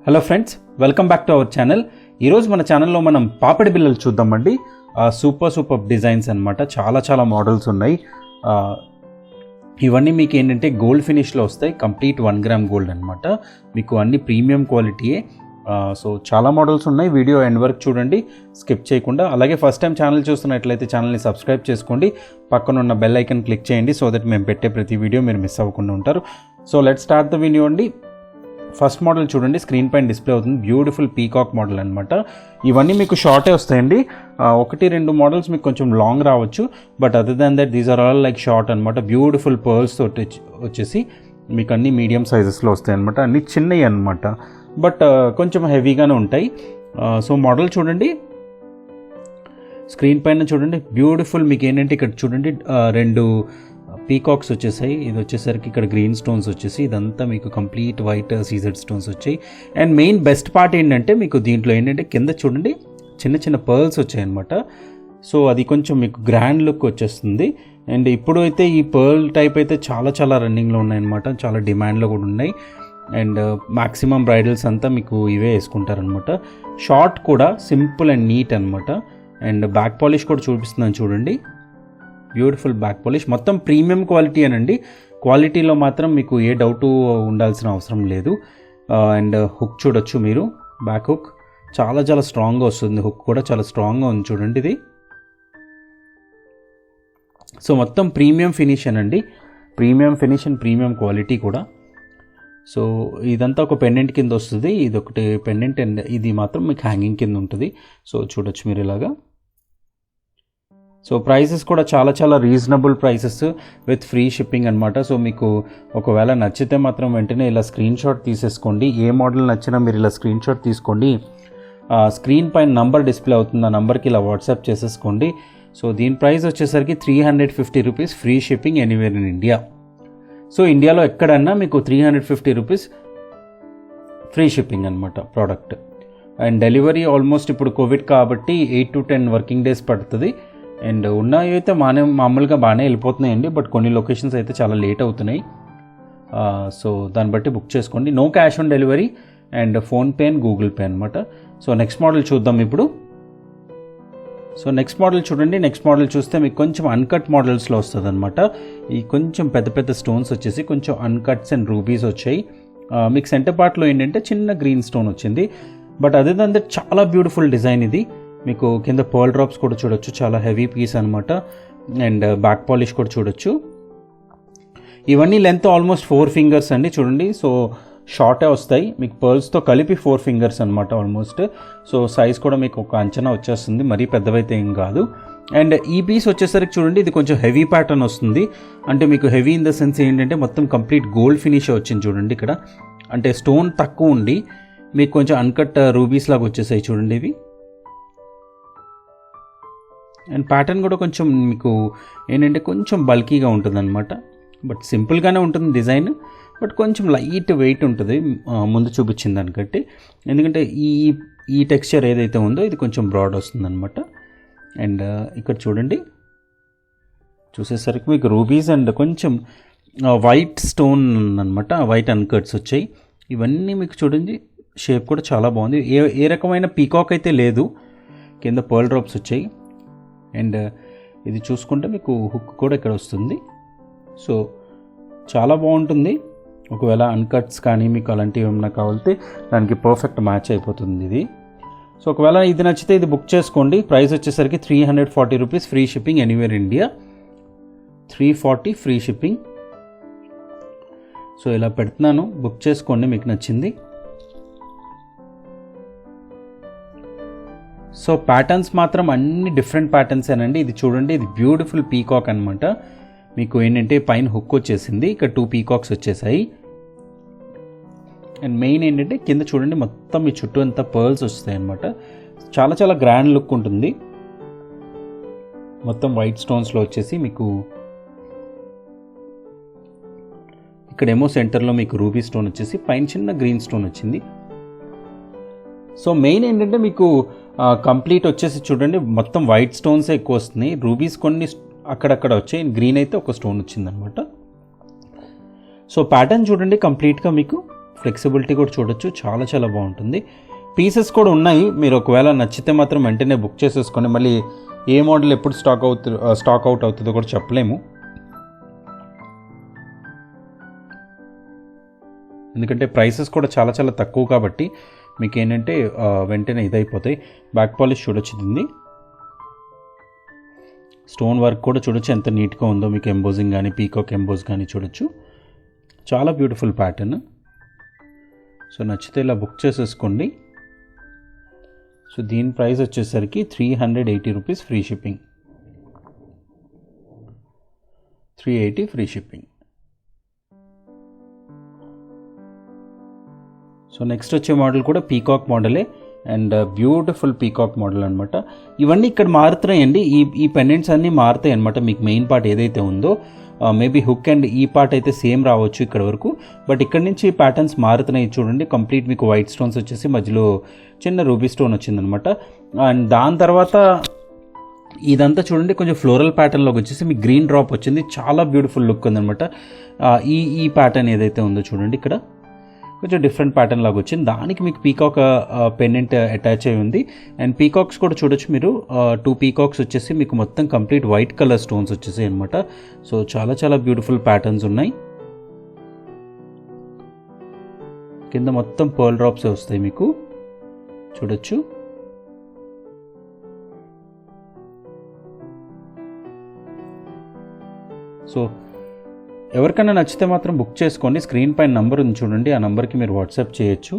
Hello friends, welcome back to our channel. ఈరోజు మన ఛానల్లో మనం పాపిడి బిళ్ళలు చూద్దామండి. సూపర్ డిజైన్స్ అనమాట. చాలా మోడల్స్ ఉన్నాయి. ఇవన్నీ మీకు ఏంటంటే గోల్డ్ ఫినిష్లో వస్తాయి. కంప్లీట్ 1 గ్రామ్ గోల్డ్ అనమాట. మీకు అన్ని ప్రీమియం క్వాలిటీయే. సో చాలా మోడల్స్ ఉన్నాయి. వీడియో ఎండ్ వరకు చూడండి, స్కిప్ చేయకుండా. అలాగే ఫస్ట్ టైం ఛానల్ చూస్తున్నట్లయితే ఛానల్ని సబ్స్క్రైబ్ చేసుకోండి, పక్కన ఉన్న బెల్ ఐకన్ క్లిక్ చేయండి, సో దట్ మేము పెట్టే ప్రతి వీడియో మీరు మిస్ అవ్వకుండా ఉంటారు. So let's start the video అండి. ఫస్ట్ మోడల్ చూడండి, స్క్రీన్ పైన డిస్ప్లే అవుతుంది. బ్యూటిఫుల్ పీకాక్ మోడల్ అనమాట. ఇవన్నీ మీకు షార్టే వస్తాయండి. 1-2 మోడల్స్ మీకు కొంచెం లాంగ్ రావచ్చు, but other than that these are all like short అనమాట. బ్యూటిఫుల్ పర్ల్స్ తోటి వచ్చేసి మీకు అన్ని మీడియం సైజెస్లో వస్తాయి అనమాట. అన్ని చిన్నవి అనమాట, బట్ కొంచెం హెవీగానే ఉంటాయి. సో మోడల్ చూడండి, స్క్రీన్ పైన చూడండి. బ్యూటిఫుల్ మీకు ఏంటంటే ఇక్కడ చూడండి 2 పీకాక్స్ వచ్చేసాయి. ఇది వచ్చేసరికి ఇక్కడ గ్రీన్ స్టోన్స్ వచ్చేసి ఇదంతా మీకు కంప్లీట్ వైట్ సీజెడ్ స్టోన్స్ వచ్చాయి. అండ్ మెయిన్ బెస్ట్ పార్ట్ ఏంటంటే మీకు దీంట్లో ఏంటంటే కింద చూడండి చిన్న పర్ల్స్ వచ్చాయన్నమాట. సో అది కొంచెం మీకు గ్రాండ్ లుక్ వచ్చేస్తుంది. అండ్ ఇప్పుడు అయితే ఈ పర్ల్ టైప్ అయితే చాలా రన్నింగ్లో ఉన్నాయన్నమాట. చాలా డిమాండ్లో కూడా ఉన్నాయి. అండ్ మ్యాక్సిమం బ్రైడల్స్ అంతా మీకు ఇవే వేసుకుంటారనమాట. షార్ట్ కూడా సింపుల్ అండ్ నీట్ అనమాట. అండ్ బ్యాక్ పాలిష్ కూడా చూపిస్తున్నాను చూడండి. బ్యూటిఫుల్ బ్యాక్ పాలిష్, మొత్తం ప్రీమియం క్వాలిటీ అనండి. క్వాలిటీలో మాత్రం మీకు ఏ డౌట్ ఉండాల్సిన అవసరం లేదు. అండ్ హుక్ చూడొచ్చు మీరు, బ్యాక్ హుక్ చాలా స్ట్రాంగ్గా వస్తుంది. హుక్ కూడా చాలా స్ట్రాంగ్గా ఉంది చూడండి ఇది. సో మొత్తం ప్రీమియం ఫినిష్ అనండి. Premium finish and premium quality కూడా. సో ఇదంతా ఒక పెండెంట్ కింద వస్తుంది. ఇది ఒకటి పెండెంట్ అండ్ ఇది మాత్రం మీకు హ్యాంగింగ్ కింద ఉంటుంది. సో చూడొచ్చు మీరు ఇలాగా. సో ప్రైసెస్ కూడా చాలా reasonable prices with free shipping అనమాట. సో మీకు ఒకవేళ నచ్చితే మాత్రం వెంటనే ఇలా స్క్రీన్ షాట్ తీసేసుకోండి. ఏ మోడల్ నచ్చినా మీరు ఇలా స్క్రీన్ షాట్ తీసుకోండి. స్క్రీన్ పైన నంబర్ డిస్ప్లే అవుతుంది, ఆ నంబర్కి ఇలా వాట్సాప్ చేసేసుకోండి. సో దీని ప్రైస్ వచ్చేసరికి 350 rupees, free shipping anywhere in India. So ఇండియాలో ఎక్కడన్నా మీకు 350 రూపీస్ ఫ్రీ షిప్పింగ్ అనమాట ప్రోడక్ట్. అండ్ డెలివరీ ఆల్మోస్ట్ ఇప్పుడు కోవిడ్ కాబట్టి 8 to 10 వర్కింగ్ డేస్ పడుతుంది. అండ్ ఉన్నవి అయితే మామూలుగా బాగానే వెళ్ళిపోతున్నాయండి, బట్ కొన్ని లొకేషన్స్ అయితే చాలా లేట్ అవుతున్నాయి. సో దాన్ని బట్టి బుక్ చేసుకోండి. No cash on delivery and PhonePe and Google Pay అనమాట. సో నెక్స్ట్ మోడల్ చూద్దాం ఇప్పుడు. సో నెక్స్ట్ మోడల్ చూడండి. నెక్స్ట్ మోడల్ చూస్తే మీకు కొంచెం అన్కట్ మోడల్స్లో వస్తుంది అనమాట. ఈ కొంచెం పెద్ద స్టోన్స్ వచ్చేసి కొంచెం అన్కట్స్ అండ్ రూబీస్ వచ్చాయి. మీకు సెంటర్ పార్ట్లో ఏంటంటే చిన్న గ్రీన్ స్టోన్ వచ్చింది, బట్ అదే దాని చాలా బ్యూటిఫుల్ డిజైన్ ఇది. మీకు కింద పర్ల్ డ్రాప్స్ కూడా చూడొచ్చు, చాలా హెవీ పీస్ అనమాట. అండ్ బ్యాక్ పాలిష్ కూడా చూడొచ్చు. ఇవన్నీ లెంత్ ఆల్మోస్ట్ 4 ఫింగర్స్ అండి చూడండి. సో షార్టే వస్తాయి మీకు, పర్ల్స్తో కలిపి 4 ఫింగర్స్ అనమాట ఆల్మోస్ట్. సో సైజ్ కూడా మీకు ఒక అంచనా వచ్చేస్తుంది, మరీ పెద్దవైతే ఏం కాదు. అండ్ ఈ పీస్ వచ్చేసరికి చూడండి, ఇది కొంచెం హెవీ ప్యాటర్న్ వస్తుంది. అంటే మీకు హెవీ ఇన్ ద సెన్స్ ఏంటంటే మొత్తం కంప్లీట్ గోల్డ్ ఫినిష్ వచ్చింది చూడండి ఇక్కడ. అంటే స్టోన్ తక్కువ ఉండి మీకు కొంచెం అన్కట్ రూబీస్ లాగా వచ్చేసాయి చూడండి ఇవి. అండ్ ప్యాటర్న్ కూడా కొంచెం మీకు ఏంటంటే కొంచెం బల్కీగా ఉంటుంది అనమాట. బట్ సింపుల్గానే ఉంటుంది డిజైన్, బట్ కొంచెం లైట్ వెయిట్ ఉంటుంది ముందు చూపించిన దానికంటే. ఎందుకంటే ఈ టెక్స్చర్ ఏదైతే ఉందో ఇది కొంచెం బ్రాడ్ వస్తుంది అనమాట. అండ్ ఇక్కడ చూడండి, చూసేసరికి మీకు రూబీస్ అండ్ కొంచెం వైట్ స్టోన్ అనమాట, వైట్ అన్కట్స్ వచ్చాయి. ఇవన్నీ మీకు చూడండి, షేప్ కూడా చాలా బాగుంది. ఏ రకమైన పీకాక్ అయితే లేదు. కింద పర్ల్ డ్రాప్స్ వచ్చాయి. అండ్ ఇది చూసుకుంటే మీకు హుక్ కూడా ఇక్కడ వస్తుంది. సో చాలా బాగుంటుంది. ఒకవేళ అన్కట్స్ కానీ మీకు అలాంటివి ఏమైనా కావాలితే దానికి పర్ఫెక్ట్ మ్యాచ్ అయిపోతుంది ఇది. సో ఒకవేళ ఇది నచ్చితే ఇది బుక్ చేసుకోండి. ప్రైస్ వచ్చేసరికి 340 rupees, free shipping anywhere India. 340 free shipping. So ఇలా పెడుతున్నాను, బుక్ చేసుకోండి మీకు నచ్చింది. సో ప్యాటర్న్స్ మాత్రం అన్ని డిఫరెంట్ ప్యాటర్న్స్ అనండి. ఇది చూడండి, ఇది బ్యూటిఫుల్ పీకాక్ అనమాట. మీకు ఏంటంటే పైన హుక్ వచ్చేసింది, ఇక్కడ 2 పీకాక్స్ వచ్చేసాయి. అండ్ మెయిన్ ఏంటంటే కింద చూడండి మొత్తం ఈ చుట్టూ అంతా పర్ల్స్ వస్తాయి అనమాట. చాలా గ్రాండ్ లుక్ ఉంటుంది. మొత్తం వైట్ స్టోన్స్లో వచ్చేసి మీకు ఇక్కడేమో సెంటర్లో మీకు రూబీ స్టోన్ వచ్చేసి పైన చిన్న గ్రీన్ స్టోన్ వచ్చింది. సో మెయిన్ ఏంటంటే మీకు కంప్లీట్ వచ్చేసి చూడండి మొత్తం వైట్ స్టోన్సే ఎక్కువ వస్తున్నాయి. రూబీస్ కొన్ని అక్కడక్కడ వచ్చాయి, గ్రీన్ అయితే ఒక స్టోన్ వచ్చిందనమాట. సో ప్యాటర్న్ చూడండి కంప్లీట్గా మీకు ఫ్లెక్సిబిలిటీ కూడా చూడొచ్చు, చాలా చాలా బాగుంటుంది. పీసెస్ కూడా ఉన్నాయి, మీరు ఒకవేళ నచ్చితే మాత్రం వెంటనే బుక్ చేసేసుకొని, మళ్ళీ ఏ మోడల్ ఎప్పుడు స్టాక్ అవుట్ అవుతుందో కూడా చెప్పలేము, ఎందుకంటే ప్రైసెస్ కూడా చాలా చాలా తక్కువ కాబట్టి మీకు ఏంటంటే వెంటనే ఇదైపోతాయి. బ్యాక్ పాలిష్ చూడొచ్చు, దీన్ని స్టోన్ వర్క్ కూడా చూడొచ్చు ఎంత నీట్గా ఉందో. మీకు ఎంబోజింగ్ కానీ పీకాక్ ఎంబోజ్ కానీ చూడొచ్చు, చాలా బ్యూటిఫుల్ ప్యాటర్న్. సో నచ్చితే ఇలా బుక్ చేసేసుకోండి. సో దీని ప్రైస్ వచ్చేసరికి 380 rupees free shipping, 380 free shipping. So next వచ్చే మోడల్ కూడా పీకాక్ మోడలే, అండ్ బ్యూటిఫుల్ పీకాక్ మోడల్ అనమాట. ఇవన్నీ ఇక్కడ మారుతున్నాయండి, ఈ పెండెంట్స్ అన్నీ మారుతాయి అనమాట. మీకు మెయిన్ పార్ట్ ఏదైతే ఉందో మేబీ హుక్ అండ్ ఈ పార్ట్ అయితే సేమ్ రావచ్చు ఇక్కడ వరకు, బట్ ఇక్కడ నుంచి ప్యాటర్న్స్ మారుతున్నాయి చూడండి. కంప్లీట్ మీకు వైట్ స్టోన్స్ వచ్చేసి మధ్యలో చిన్న రూబీ స్టోన్ వచ్చిందనమాట. అండ్ దాని తర్వాత ఇదంతా చూడండి కొంచెం ఫ్లోరల్ ప్యాటర్న్లోకి వచ్చేసి మీకు గ్రీన్ డ్రాప్ వచ్చింది, చాలా బ్యూటిఫుల్ లుక్ ఉందనమాట. ఈ ప్యాటర్న్ ఏదైతే ఉందో చూడండి, ఇక్కడ కొంచెం డిఫరెంట్ ప్యాటర్న్ లాగా వచ్చింది. దానికి మీకు పీకాక్ పెండెంట్ అటాచ్ అయి ఉంది. అండ్ పీకాక్స్ కూడా చూడొచ్చు మీరు, 2 పీకాక్స్ వచ్చేసి మీకు మొత్తం కంప్లీట్ వైట్ కలర్ స్టోన్స్ వచ్చేసాయి అనమాట. సో చాలా చాలా బ్యూటిఫుల్ ప్యాటర్న్స్ ఉన్నాయి. కింద మొత్తం పర్ల్ డ్రాప్స్ వస్తాయి మీకు చూడొచ్చు. సో ఎవరికైనా నచ్చితే మాత్రం బుక్ చేసుకోండి. స్క్రీన్ పైన నెంబర్ ఉంది చూడండి, ఆ నెంబర్కి మీరు వాట్సాప్ చేయొచ్చు.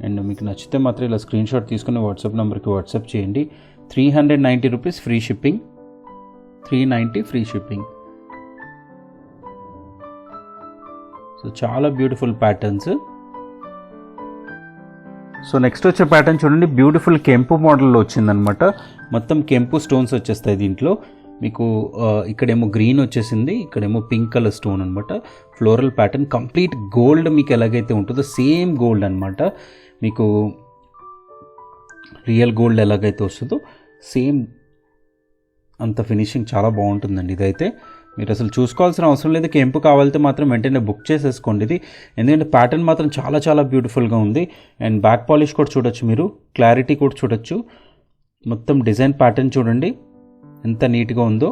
అండ్ మీకు నచ్చితే మాత్రం ఇలా స్క్రీన్ షాట్ తీసుకుని వాట్సాప్ నెంబర్కి వాట్సాప్ చేయండి. 390 rupees free shipping, 390 free shipping. So చాలా బ్యూటిఫుల్ ప్యాటర్న్స్. సో నెక్స్ట్ వచ్చే ప్యాటర్న్ చూడండి, బ్యూటిఫుల్ కెంపు మోడల్లో వచ్చిందనమాట. మొత్తం కెంపు స్టోన్స్ వచ్చేస్తాయి దీంట్లో మీకు. ఇక్కడేమో గ్రీన్ వచ్చేసింది, ఇక్కడేమో పింక్ కలర్ స్టోన్ అనమాట. ఫ్లోరల్ ప్యాటర్న్ కంప్లీట్ గోల్డ్ మీకు ఎలాగైతే ఉంటుందో సేమ్ గోల్డ్ అనమాట. మీకు రియల్ గోల్డ్ ఎలాగైతే వస్తుందో సేమ్ అంత ఫినిషింగ్ చాలా బాగుంటుందండి. ఇదైతే మీరు అసలు చూసుకోవాల్సిన అవసరం లేదు. కెంపు కావాలితే మాత్రం వెంటనే బుక్ చేసేసుకోండి ఇది, ఎందుకంటే ప్యాటర్న్ మాత్రం చాలా చాలా బ్యూటిఫుల్గా ఉంది. అండ్ బ్యాక్ పాలిష్ కూడా చూడొచ్చు మీరు, క్లారిటీ కూడా చూడొచ్చు. మొత్తం డిజైన్ ప్యాటర్న్ చూడండి ఎంత నీట్గా ఉందో.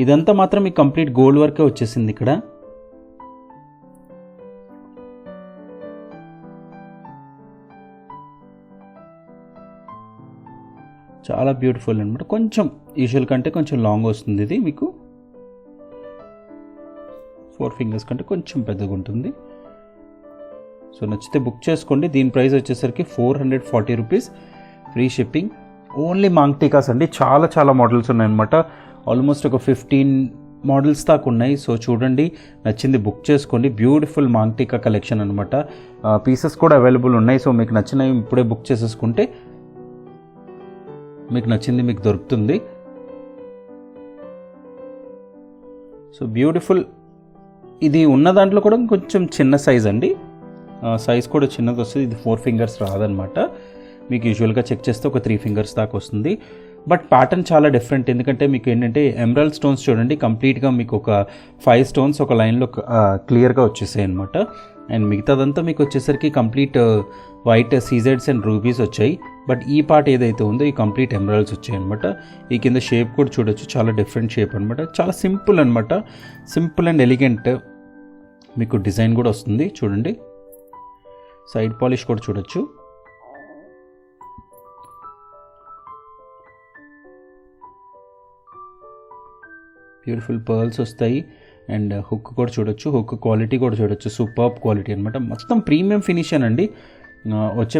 ఇదంతా మాత్రం మీకు కంప్లీట్ గోల్డ్ వర్కే వచ్చేసింది ఇక్కడ. చాలా బ్యూటిఫుల్ అనమాట. కొంచెం యూజువల్ కంటే కొంచెం లాంగ్ వస్తుంది ఇది మీకు, 4 ఫింగర్స్ కంటే కొంచెం పెద్దగా ఉంటుంది. సో నచ్చితే బుక్ చేసుకోండి. దీని ప్రైస్ వచ్చేసరికి 440 rupees free shipping. Only maang tikkas అండి, చాలా చాలా మోడల్స్ ఉన్నాయన్నమాట. ఆల్మోస్ట్ ఒక 15 మోడల్స్ దాకా ఉన్నాయి. సో చూడండి, నచ్చింది బుక్ చేసుకోండి. బ్యూటిఫుల్ మాంగ్ టీకా కలెక్షన్ అనమాట. పీసెస్ కూడా అవైలబుల్ ఉన్నాయి. సో మీకు నచ్చినవి ఇప్పుడే బుక్ చేసేసుకుంటే మీకు నచ్చింది మీకు దొరుకుతుంది. సో బ్యూటిఫుల్, ఇది ఉన్న దాంట్లో కూడా కొంచెం చిన్న సైజ్ అండి, సైజ్ కూడా చిన్నది వస్తుంది. ఇది 4 ఫింగర్స్ రాదనమాట. మీకు యూజువల్గా చెక్ చేస్తే ఒక 3 ఫింగర్స్ దాకా వస్తుంది. బట్ ప్యాటర్న్ చాలా డిఫరెంట్, ఎందుకంటే మీకు ఏంటంటే ఎమరాల్డ్ స్టోన్స్ చూడండి, కంప్లీట్గా మీకు ఒక 5 స్టోన్స్ ఒక లైన్లో క్లియర్గా వచ్చేసాయి అనమాట. అండ్ మిగతాదంతా మీకు వచ్చేసరికి కంప్లీట్ వైట్ సీజెడ్స్ అండ్ రూబీస్ వచ్చాయి. బట్ ఈ పార్ట్ ఏదైతే ఉందో ఈ కంప్లీట్ ఎమరాల్డ్స్ వచ్చాయి అనమాట. ఈ కింద షేప్ కూడా చూడొచ్చు, చాలా డిఫరెంట్ షేప్ అనమాట. చాలా సింపుల్ అనమాట, సింపుల్ అండ్ ఎలిగెంట్. మీకు డిజైన్ కూడా వస్తుంది చూడండి. సైడ్ పాలిష్ కూడా చూడొచ్చు. బ్యూటిఫుల్ పర్ల్స్ వస్తాయి. అండ్ హుక్ కూడా చూడొచ్చు, హుక్ క్వాలిటీ కూడా చూడొచ్చు, సూపర్బ్ క్వాలిటీ అనమాట. మొత్తం ప్రీమియం ఫినిషన్ అండి. వచ్చే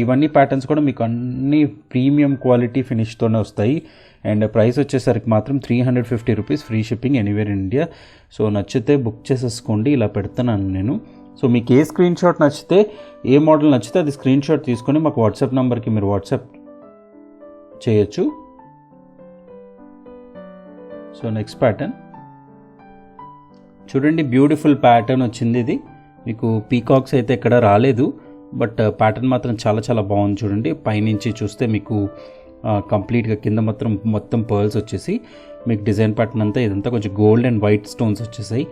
ఇవన్నీ ప్యాటర్న్స్ కూడా మీకు అన్ని ప్రీమియం క్వాలిటీ ఫినిష్తోనే వస్తాయి. అండ్ ప్రైస్ వచ్చేసరికి మాత్రం 350 rupees free shipping anywhere in India. So నచ్చితే బుక్ చేసేసుకోండి, ఇలా పెడుతున్నాను నేను. సో మీకు ఏ స్క్రీన్ షాట్ నచ్చితే, ఏ మోడల్ నచ్చితే అది స్క్రీన్ షాట్ తీసుకొని మాకు వాట్సాప్ నెంబర్కి మీరు వాట్సాప్ చేయొచ్చు. సో నెక్స్ట్ ప్యాటర్న్ చూడండి, బ్యూటిఫుల్ ప్యాటర్న్ వచ్చింది. ఇది మీకు పీకాక్స్ అయితే ఎక్కడ రాలేదు, బట్ ప్యాటర్న్ మాత్రం చాలా చాలా బాగుంది చూడండి. పైనుంచి చూస్తే మీకు కంప్లీట్గా కింద మొత్తం పర్ల్స్ వచ్చేసి మీకు డిజైన్ ప్యాటర్న్ అంతా ఇదంతా కొంచెం గోల్డ్ అండ్ వైట్ స్టోన్స్ వచ్చేసాయి.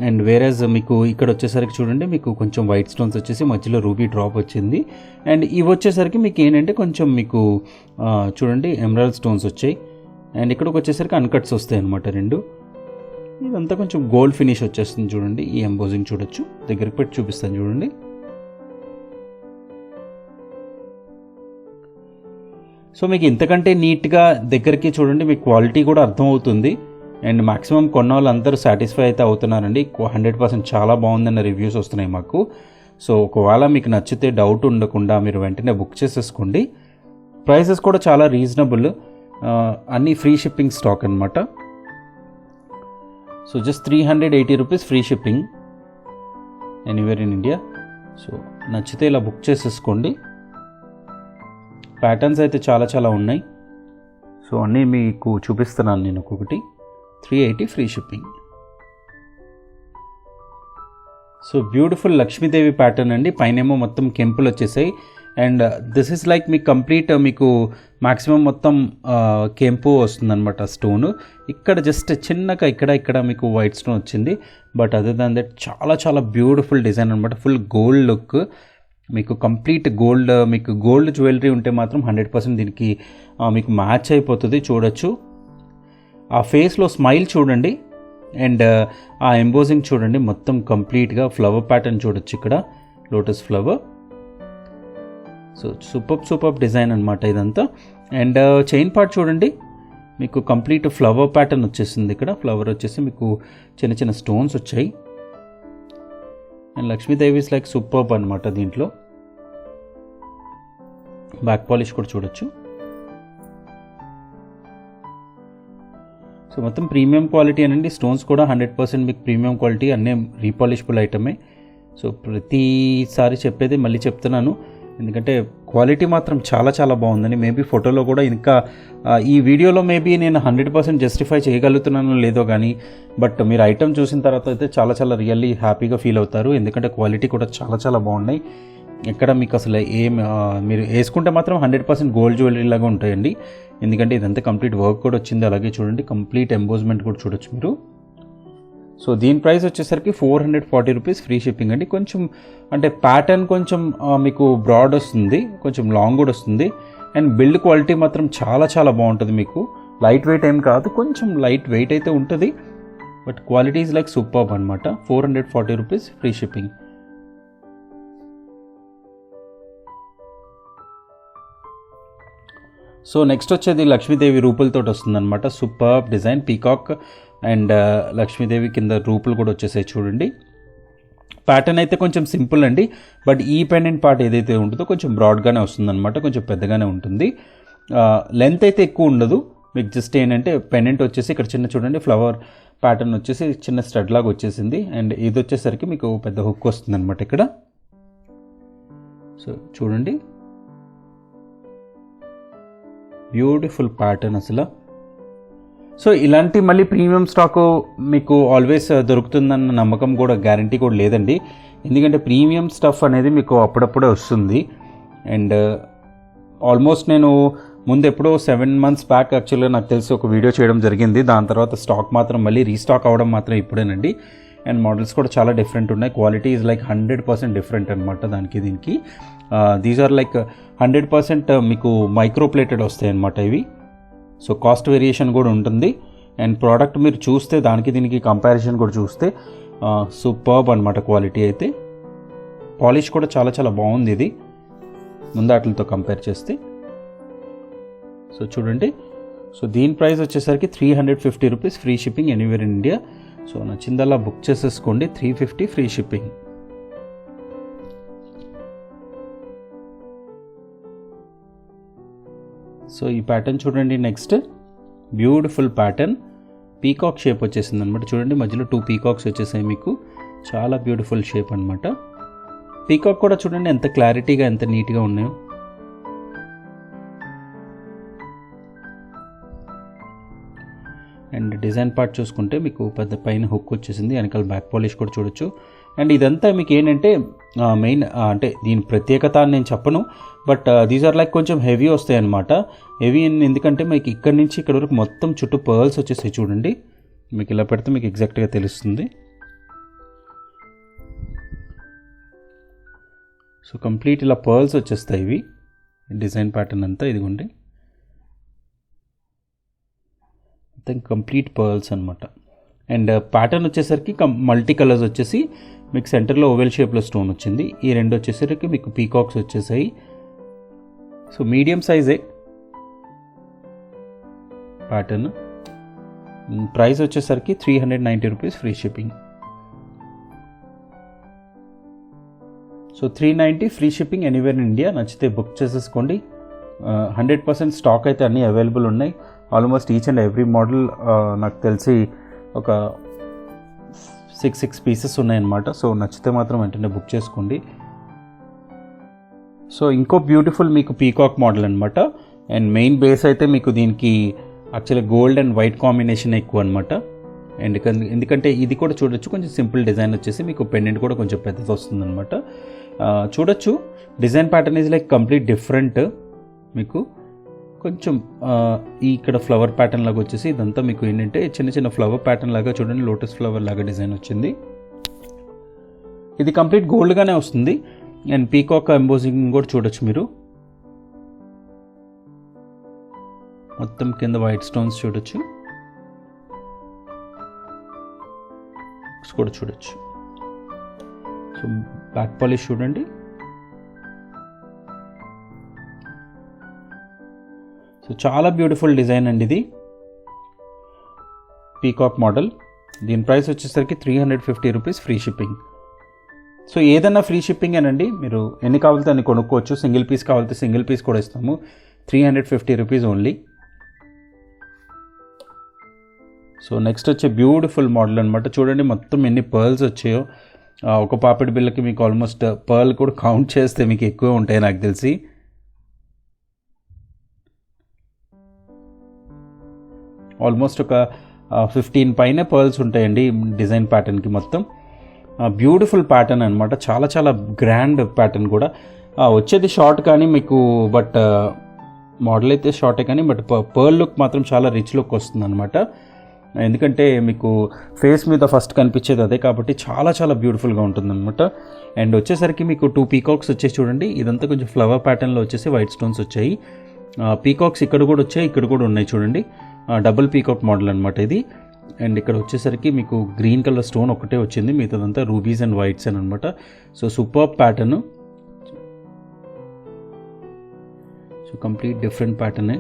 అండ్ వేరేజ్ మీకు ఇక్కడ వచ్చేసరికి చూడండి మీకు కొంచెం వైట్ స్టోన్స్ వచ్చేసి మధ్యలో రూబీ డ్రాప్ వచ్చింది. అండ్ ఇవి వచ్చేసరికి మీకు ఏంటంటే కొంచెం మీకు చూడండి ఎమరాల్డ్ స్టోన్స్ వచ్చాయి. అండ్ ఇక్కడికి వచ్చేసరికి అన్కట్స్ వస్తాయి అనమాట రెండు. ఇదంతా కొంచెం గోల్డ్ ఫినిష్ వచ్చేస్తుంది చూడండి. ఈ ఎంబోజింగ్ చూడొచ్చు, దగ్గరికి పెట్టి చూపిస్తాను చూడండి. సో మీకు ఇంతకంటే నీట్గా దగ్గరికి చూడండి మీకు క్వాలిటీ కూడా అర్థమవుతుంది. అండ్ మ్యాక్సిమం కొన్న వాళ్ళు అందరూ సాటిస్ఫై అయితే అవుతున్నారండి. 100% చాలా బాగుందన్న రివ్యూస్ వస్తున్నాయి మాకు. సో ఒకవేళ మీకు నచ్చితే డౌట్ ఉండకుండా మీరు వెంటనే బుక్ చేసేసుకోండి. ప్రైసెస్ కూడా చాలా రీజనబుల్, అన్నీ ఫ్రీ షిప్పింగ్ స్టాక్ అనమాట. So just 380 rupees free shipping anywhere in India. So నచ్చితే ఇలా బుక్ చేసేసుకోండి. ప్యాటర్న్స్ అయితే చాలా చాలా ఉన్నాయి. సో అన్నీ మీకు చూపిస్తున్నాను నేను ఒక్కొక్కటి. 380 free shipping. So beautiful Lakshmidevi pattern అండి. పైనేమో మొత్తం కెంపులు వచ్చేసాయి. అండ్ దిస్ ఈస్ లైక్ మీకు కంప్లీట్ మీకు మ్యాక్సిమం మొత్తం కెంపు వస్తుందన్నమాట స్టోన్. ఇక్కడ జస్ట్ చిన్నగా ఇక్కడ మీకు వైట్ స్టోన్ వచ్చింది. బట్ అదర్ దాన్ దట్ చాలా చాలా బ్యూటిఫుల్ డిజైన్ అనమాట. ఫుల్ గోల్డ్ లుక్, మీకు కంప్లీట్ గోల్డ్, మీకు గోల్డ్ జ్యువెలరీ ఉంటే మాత్రం 100% దీనికి మీకు మ్యాచ్ అయిపోతుంది. చూడొచ్చు ఆ ఫేస్లో స్మైల్ చూడండి. అండ్ ఆ ఎంబోజింగ్ చూడండి, మొత్తం కంప్లీట్గా ఫ్లవర్ ప్యాటర్న్ చూడొచ్చు ఇక్కడ, lotus flower. So super design అనమాట ఇదంతా. అండ్ చైన్ పార్ట్ చూడండి, మీకు కంప్లీట్ ఫ్లవర్ ప్యాటర్న్ వచ్చేసింది. ఇక్కడ ఫ్లవర్ వచ్చేసి మీకు చిన్న చిన్న స్టోన్స్ వచ్చాయి. And Lakshmidevi is like superb అనమాట. దీంట్లో బ్యాక్ పాలిష్ కూడా చూడొచ్చు. సో మొత్తం ప్రీమియం క్వాలిటీ అనండి. స్టోన్స్ కూడా 100% మీకు ప్రీమియం క్వాలిటీ, అన్నీ రీపాలిషబుల్ ఐటమే. సో ప్రతిసారి చెప్పేది మళ్ళీ చెప్తున్నాను, ఎందుకంటే క్వాలిటీ మాత్రం చాలా చాలా బాగుందని. మేబీ ఫోటోలో కూడా ఇంకా ఈ వీడియోలో మేబీ నేను 100% జస్టిఫై చేయగలుగుతున్నానో లేదో కానీ, బట్ మీరు ఐటమ్ చూసిన తర్వాత అయితే చాలా చాలా రియల్లీ హ్యాపీగా ఫీల్ అవుతారు. ఎందుకంటే క్వాలిటీ కూడా చాలా చాలా బాగున్నాయి. ఎక్కడ మీకు అసలు మీరు వేసుకుంటే మాత్రం 100% గోల్డ్ జ్యువెలరీ లాగా ఉంటాయండి. ఎందుకంటే ఇదంతా కంప్లీట్ వర్క్ కూడా వచ్చింది. అలాగే చూడండి కంప్లీట్ ఎంబోజ్మెంట్ కూడా చూడొచ్చు మీరు. సో దీని ప్రైస్ వచ్చేసరికి 440 రూపీస్ ఫ్రీ షిప్పింగ్ అండి. కొంచెం అంటే ప్యాటర్న్ కొంచెం మీకు బ్రాడ్ వస్తుంది, కొంచెం లాంగ్ కూడా వస్తుంది. అండ్ బిల్డ్ క్వాలిటీ మాత్రం చాలా చాలా బాగుంటుంది. మీకు లైట్ వెయిట్ ఏం కాదు, కొంచెం లైట్ వెయిట్ అయితే ఉంటుంది, but quality is like superb అనమాట. 440 rupees free shipping. So next వచ్చేది లక్ష్మీదేవి రూపులతో వస్తుందన్నమాట. Superb design, peacock and Lakshmidevi కింద రూపులు కూడా వచ్చేసాయి చూడండి. ప్యాటర్న్ అయితే కొంచెం సింపుల్ అండి, బట్ ఈ పెండెంట్ పార్ట్ ఏదైతే ఉంటుందో కొంచెం బ్రాడ్గానే వస్తుందన్నమాట, కొంచెం పెద్దగానే ఉంటుంది. లెంత్ అయితే ఎక్కువ ఉండదు. మీకు జస్ట్ ఏంటంటే పెండెంట్ వచ్చేసి ఇక్కడ చిన్న చూడండి ఫ్లవర్ ప్యాటర్న్ వచ్చేసి చిన్న స్టడ్ లాగా వచ్చేసింది. అండ్ ఇది వచ్చేసరికి మీకు పెద్ద హుక్ వస్తుందన్నమాట ఇక్కడ. సో చూడండి బ్యూటిఫుల్ ప్యాటర్న్ అసలు. సో ఇలాంటి మళ్ళీ ప్రీమియం స్టాకు మీకు ఆల్వేస్ దొరుకుతుందన్న నమ్మకం కూడా గ్యారంటీ కూడా లేదండి. ఎందుకంటే ప్రీమియం స్టఫ్ అనేది మీకు అప్పుడప్పుడే వస్తుంది. అండ్ ఆల్మోస్ట్ నేను ముందు ఎప్పుడో 7 months బ్యాక్ యాక్చువల్గా నాకు తెలిసి ఒక వీడియో చేయడం జరిగింది. దాని తర్వాత స్టాక్ మాత్రం మళ్ళీ రీస్టాక్ అవ్వడం మాత్రం ఇప్పుడేనండి. అండ్ మోడల్స్ కూడా చాలా డిఫరెంట్ ఉన్నాయి. క్వాలిటీ ఈజ్ లైక్ 100% డిఫరెంట్ అనమాట దానికి దీనికి. దీస్ ఆర్ లైక్ 100% మీకు మైక్రో ప్లేటెడ్ వస్తాయి అన్నమాట ఇవి. సో కాస్ట్ వేరియేషన్ కూడా ఉంటుంది. అండ్ ప్రోడక్ట్ మీరు చూస్తే దానికి దీనికి కంపారిజన్ కూడా చూస్తే సూపర్బ్ అనమాట క్వాలిటీ అయితే. పాలిష్ కూడా చాలా చాలా బాగుంది ఇది ముందు వాటితో కంపేర్ చేస్తే. సో చూడండి, సో దీని ప్రైస్ వచ్చేసరికి 350 rupees free shipping anywhere in India. So నచ్చిందల్లా బుక్ చేసేసుకోండి. 350 ఫ్రీ షిప్పింగ్. సో ఈ ప్యాటర్న్ చూడండి. Next beautiful pattern, peacock shape వచ్చేసింది అనమాట. చూడండి మధ్యలో 2 పీకాక్స్ వచ్చేసాయి మీకు. చాలా బ్యూటిఫుల్ షేప్ అనమాట. పీకాక్ కూడా చూడండి ఎంత క్లారిటీగా ఎంత నీట్గా ఉన్నాయో. అండ్ డిజైన్ పార్ట్ చూసుకుంటే మీకు పెద్ద పైన హుక్ వచ్చేసింది, వెనకాల బ్యాక్ పాలిష్ కూడా చూడొచ్చు. అండ్ ఇదంతా మీకు ఏంటంటే మెయిన్ అంటే దీని ప్రత్యేకత అని నేను చెప్పను, బట్ దీస్ ఆర్ లైక్ కొంచెం హెవీ వస్తాయి అనమాట. హెవీ ఎందుకంటే మీకు ఇక్కడ నుంచి ఇక్కడ వరకు మొత్తం చుట్టూ పర్ల్స్ వచ్చేసాయి చూడండి. మీకు ఇలా పెడితే మీకు ఎగ్జాక్ట్గా తెలుస్తుంది. సో కంప్లీట్ ఇలా పర్ల్స్ వచ్చేస్తాయి ఇవి డిజైన్ ప్యాటర్న్ అంతా ఇదిగోండి మొత్తం కంప్లీట్ పర్ల్స్ అనమాట. అండ్ ప్యాటర్న్ వచ్చేసరికి మల్టీ కలర్స్ వచ్చేసి మీకు సెంటర్లో ఓవెల్ షేప్లో స్టోన్ వచ్చింది. ఈ రెండు వచ్చేసరికి మీకు పీకాక్స్ వచ్చేసాయి. సో మీడియం సైజే ప్యాటర్న్. ప్రైస్ వచ్చేసరికి 390 rupees free shipping. So 390 free shipping anywhere in India. నచ్చితే బుక్ చేసేసుకోండి. 100% స్టాక్ అయితే అన్నీ అవైలబుల్ ఉన్నాయి. Almost each and every model నాకు తెలిసి ఒక 6 పీసెస్ ఉన్నాయన్నమాట. సో నచ్చితే మాత్రం వెంటనే బుక్ చేసుకోండి. సో ఇంకో బ్యూటిఫుల్ మీకు పీకాక్ మోడల్ అనమాట. అండ్ మెయిన్ బేస్ అయితే మీకు దీనికి actually gold and white combination ఎక్కువ అనమాట. అండ్ ఎందుకంటే ఇది కూడా చూడొచ్చు, కొంచెం సింపుల్ డిజైన్ వచ్చేసి మీకు పెండెంట్ కూడా కొంచెం పెద్దది వస్తుంది అనమాట. చూడొచ్చు design pattern is like complete different. మీకు కొంచెం ఇక్కడ ఫ్లవర్ ప్యాటర్న్ లాగా వచ్చేసి ఇదంతా మీకు ఏంటంటే చిన్న చిన్న ఫ్లవర్ ప్యాటర్న్ లాగా చూడండి, లోటస్ ఫ్లవర్ లాగా డిజైన్ వచ్చింది. ఇది కంప్లీట్ గోల్డ్గానే వస్తుంది. అండ్ పీకాక్ ఎంబోజింగ్ కూడా చూడొచ్చు మీరు. మొత్తం కింద వైట్ స్టోన్స్ చూడొచ్చు కూడా చూడొచ్చు. సో బ్యాక్ పాలిష్ చూడండి. సో చాలా బ్యూటిఫుల్ డిజైన్ అండి ఇది పీకాక్ మోడల్. దీని ప్రైస్ వచ్చేసరికి 350 రూపీస్ ఫ్రీ షిప్పింగ్. సో ఏదన్నా ఫ్రీ షిప్పింగ్ అనండి, మీరు ఎన్ని కావాలితే అన్ని కొనుక్కోవచ్చు. సింగిల్ పీస్ కావాలితే సింగిల్ పీస్ కూడా ఇస్తాము. 350 రూపీస్ ఓన్లీ. సో నెక్స్ట్ వచ్చే బ్యూటిఫుల్ మోడల్ అనమాట. చూడండి మొత్తం ఎన్ని పర్ల్స్ వచ్చాయో. ఒక పాపిడి బిళ్ళకి మీకు ఆల్మోస్ట్ పర్ల్ కూడా కౌంట్ చేస్తే మీకు ఎక్కువ ఉంటాయి నాకు తెలిసి. ఆల్మోస్ట్ ఒక 15 పైన పర్ల్స్ ఉంటాయండి డిజైన్ ప్యాటర్న్కి మొత్తం. బ్యూటిఫుల్ ప్యాటర్న్ అనమాట. చాలా చాలా గ్రాండ్ ప్యాటర్న్ కూడా. వచ్చేది షార్ట్ కానీ మీకు బట్ మోడల్ అయితే షార్టే కానీ బట్ పర్ల్ లుక్ మాత్రం చాలా రిచ్ లుక్ వస్తుంది అనమాట. ఎందుకంటే మీకు ఫేస్ మీద ఫస్ట్ కనిపించేది అదే కాబట్టి చాలా చాలా బ్యూటిఫుల్గా ఉంటుంది అనమాట. అండ్ వచ్చేసరికి మీకు 2 పీకాక్స్ వచ్చేసి చూడండి. ఇదంతా కొంచెం ఫ్లవర్ ప్యాటర్న్లో వచ్చేసి వైట్ స్టోన్స్ వచ్చాయి. పీకాక్స్ ఇక్కడ కూడా వచ్చాయి, ఇక్కడ కూడా ఉన్నాయి చూడండి. డబుల్ పీకాక్ మోడల్ అనమాట ఇది. అండ్ ఇక్కడ వచ్చేసరికి మీకు గ్రీన్ కలర్ స్టోన్ ఒకటే వచ్చింది, మిగతాదంతా రూబీస్ అండ్ వైట్స్ అని అనమాట. So super pattern. So complete different ప్యాటర్నే.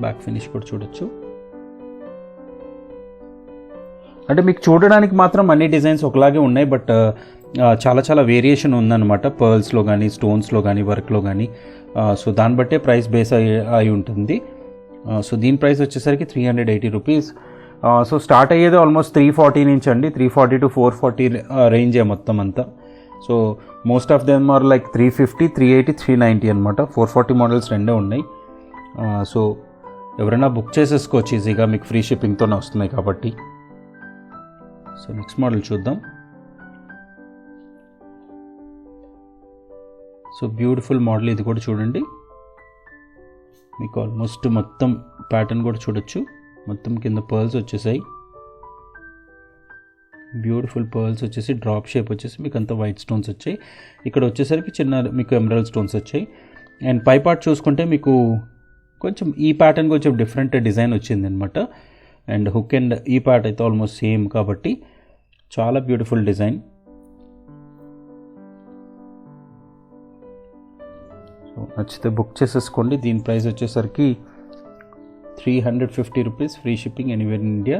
బ్యాక్ ఫినిష్ కూడా చూడొచ్చు. అంటే మీకు చూడడానికి మాత్రం అన్ని డిజైన్స్ ఒకలాగే ఉన్నాయి, బట్ చాలా చాలా వేరియేషన్ ఉందన్నమాట. పర్ల్స్లో కానీ స్టోన్స్లో కానీ వర్క్లో కానీ. సో దాన్ని బట్టే ప్రైస్ బేస్ అయి ఉంటుంది. సో దీని ప్రైస్ వచ్చేసరికి 380 రూపీస్. సో స్టార్ట్ అయ్యేది ఆల్మోస్ట్ 340 నుంచి అండి. 340 to 440 రేంజే మొత్తం అంతా. So most of them are like 350, 380, 390 అనమాట. 440 మోడల్స్ రెండే ఉన్నాయి. సో ఎవరైనా బుక్ చేసేసుకోవచ్చు ఈజీగా, మీకు ఫ్రీ షిప్పింగ్తోనే వస్తున్నాయి కాబట్టి. సో నెక్స్ట్ మోడల్ చూద్దాం. సో బ్యూటిఫుల్ మోడల్ ఇది కూడా చూడండి. మీకు ఆల్మోస్ట్ మొత్తం ప్యాటర్న్ కూడా చూడొచ్చు. మొత్తం కింద పర్ల్స్ వచ్చేసాయి. బ్యూటిఫుల్ పర్ల్స్ వచ్చేసి డ్రాప్ షేప్ వచ్చేసి మీకు అంతా వైట్ స్టోన్స్ వచ్చాయి. ఇక్కడ వచ్చేసరికి చిన్న మీకు ఎమరాల్డ్ స్టోన్స్ వచ్చాయి. అండ్ పై పార్ట్ చూసుకుంటే మీకు కొంచెం ఈ ప్యాటర్న్ కొంచెం డిఫరెంట్ డిజైన్ వచ్చింది అనమాట. అండ్ హుక్ అండ్ ఈ పార్ట్ అయితే ఆల్మోస్ట్ సేమ్ కాబట్టి చాలా బ్యూటిఫుల్ డిజైన్. సో నచ్చితే బుక్ చేసేసుకోండి. దీని ప్రైస్ వచ్చేసరికి 350 rupees free shipping anywhere in India.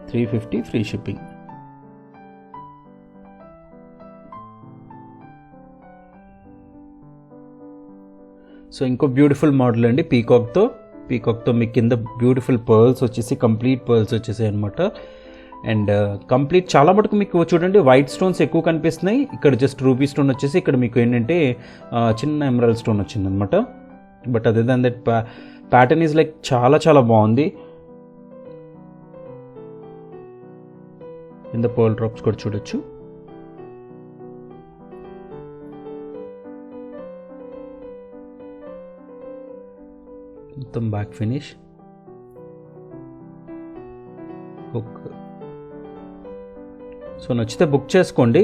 350 free shipping. So ఇంకో బ్యూటిఫుల్ మోడల్ అండి పీకాక్తో మీకు కింద బ్యూటిఫుల్ పర్ల్స్ వచ్చేసి కంప్లీట్ పర్ల్స్ వచ్చేసాయి అనమాట. అండ్ కంప్లీట్ చాలా మటుకు మీకు చూడండి వైట్ స్టోన్స్ ఎక్కువ కనిపిస్తున్నాయి. ఇక్కడ జస్ట్ రూబీ స్టోన్ వచ్చేసి ఇక్కడ మీకు ఏంటంటే చిన్న ఎమరాల్డ్ స్టోన్ వచ్చిందనమాట. బట్ అదే than that pattern is like చాలా చాలా బాగుంది. కింద పర్ల్ డ్రాప్స్ కూడా చూడొచ్చు. మొత్తం బ్యాక్ ఫినిష్ బుక్. సో నచ్చితే బుక్ చేసుకోండి.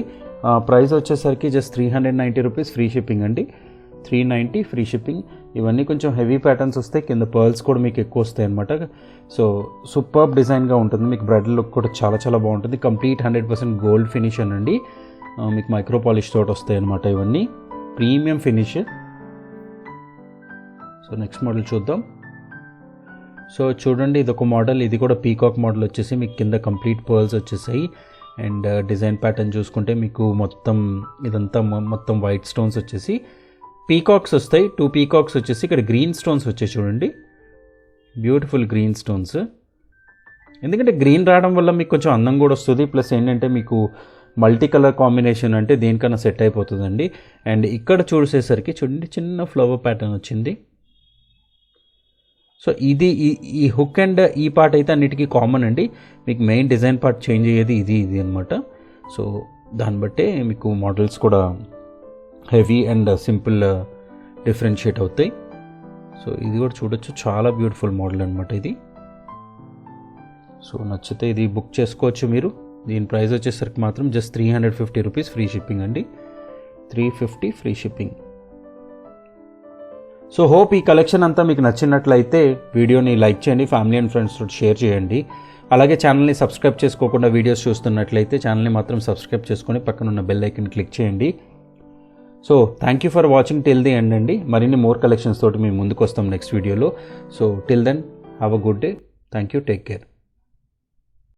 ప్రైస్ వచ్చేసరికి జస్ట్ 390 రూపీస్ ఫ్రీ షిప్పింగ్ అండి. 390 ఫ్రీ షిప్పింగ్. ఇవన్నీ కొంచెం హెవీ ప్యాటర్న్స్ వస్తాయి, కింద పర్ల్స్ కూడా మీకు ఎక్కువ వస్తాయి అనమాట. సో సూపర్బ్ డిజైన్గా ఉంటుంది, మీకు బ్రైడల్ లుక్ కూడా చాలా చాలా బాగుంటుంది. కంప్లీట్ 100% గోల్డ్ ఫినిష్ అండి, మీకు మైక్రో పాలిష్ తోటి వస్తాయి అనమాట. ఇవన్నీ premium finish. So next model చూద్దాం. సో చూడండి, ఇది ఒక మోడల్, ఇది కూడా పీకాక్ మోడల్ వచ్చేసి మీకు కింద కంప్లీట్ పర్ల్స్ వచ్చేసాయి. అండ్ డిజైన్ ప్యాటర్న్ చూసుకుంటే మీకు మొత్తం ఇదంతా మొత్తం వైట్ స్టోన్స్ వచ్చేసి పీకాక్స్ వస్తాయి. 2 పీకాక్స్ వచ్చేసి ఇక్కడ గ్రీన్ స్టోన్స్ వచ్చాయి చూడండి, బ్యూటిఫుల్ గ్రీన్ స్టోన్స్. ఎందుకంటే గ్రీన్ రావడం వల్ల మీకు కొంచెం అందం కూడా వస్తుంది, ప్లస్ ఏంటంటే మీకు మల్టీ కలర్ కాంబినేషన్ అంటే దేనికన్నా సెట్ అయిపోతుందండి. అండ్ ఇక్కడ చూసేసరికి చూడండి చిన్న ఫ్లవర్ ప్యాటర్న్ వచ్చింది. సో ఇది ఈ హుక్ అండ్ ఈ పార్ట్ అయితే అన్నిటికీ కామన్ అండి, మీకు మెయిన్ డిజైన్ పార్ట్ చేంజ్ అయ్యేది ఇది అనమాట. సో దాన్ని బట్టే మీకు మోడల్స్ కూడా హెవీ అండ్ సింపుల్ డిఫరెన్షియేట్ అవుతాయి. సో ఇది కూడా చూడొచ్చు, చాలా బ్యూటిఫుల్ మోడల్ అనమాట ఇది. సో నచ్చితే ఇది బుక్ చేసుకోవచ్చు మీరు. దీని ప్రైస్ వచ్చేసరికి మాత్రం జస్ట్ 350 రూపీస్ ఫ్రీ షిప్పింగ్ అండి, 350 ఫ్రీ షిప్పింగ్. సో హోప్ ఈ కలెక్షన్ అంతా మీకు నచ్చినట్లయితే వీడియోని లైక్ చేయండి, ఫ్యామిలీ అండ్ ఫ్రెండ్స్ తోటి షేర్ చేయండి. అలాగే ఛానల్ని సబ్స్క్రైబ్ చేసుకోకుండా వీడియోస్ చూస్తున్నట్లయితే ఛానల్ని మాత్రం సబ్స్క్రైబ్ చేసుకొని పక్కన ఉన్న బెల్ ఐకన్ క్లిక్ చేయండి. So thank you for watching till the end అండి. మరిన్ని మోర్ కలెక్షన్స్ తోటి మేము ముందుకు వస్తాం నెక్స్ట్ వీడియోలో. So till then have a good day. Thank you, take care.